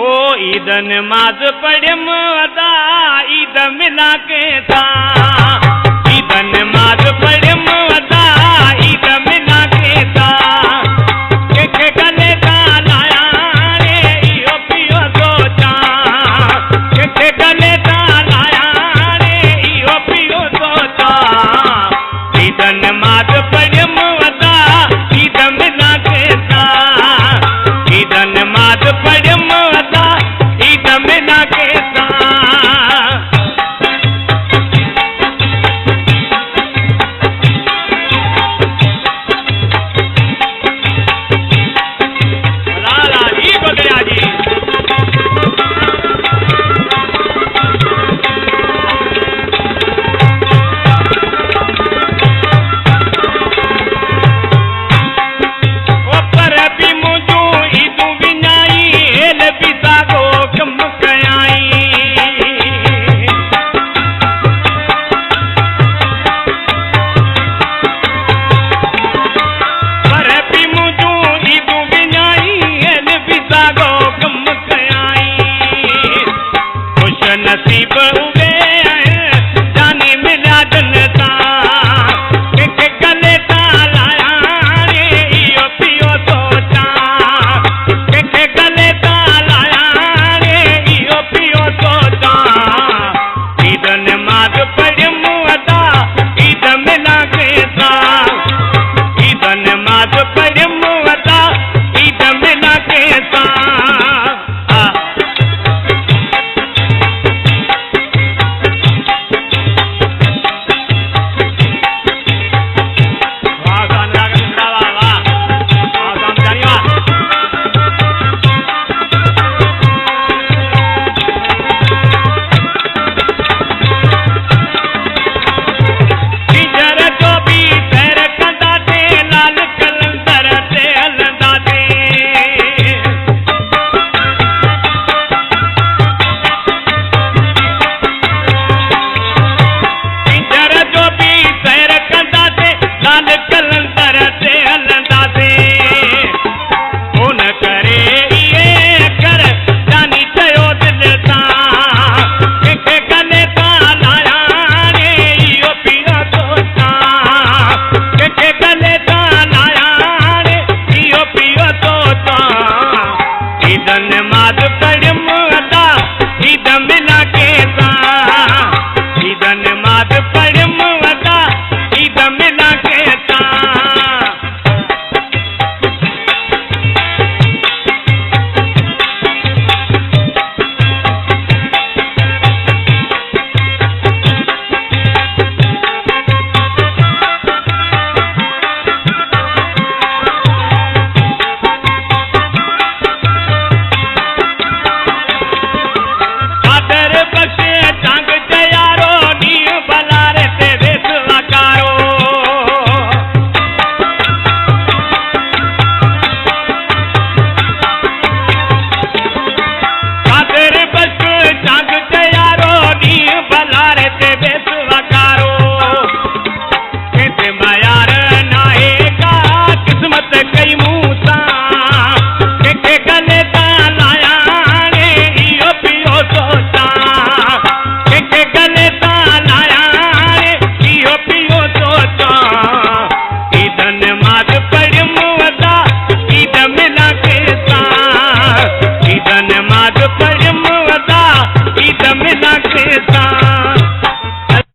ओ ईद नमाज पढ़म अदा ईद मिला के था ईद नमाज पढ़म अदा ईद मिला के था के गले का लाया रे इहो पियो सोचा के गले का लाया रे इहो पियो सोचा ईद नमाज पढ़म अदा ईद मिला के था ईद नमाज पढ़म ईद मिला के लाला जी बगड़िया जी ऊपर भी मुझू ईदू विनाई हेल भी सागो कम कयाई पर भी मुझू ईदू विनाई हेल भी सागो कम कयाई खुश नसीब उगे जानी मिला जनता के गले ता लाया रे इहो पियो सोचा के गले ता लाया रे इहो पियो सोचा ईद नमाज पढ़म अदा ईद मिला के था ईद नमाज पढ़म अदा ईद मिला के था नमाज पढ़म अदा ईद मिला के था ईद नमाज पढ़म अदा ईद मिला के था नमाज पढ़म अदा ईद मिला के था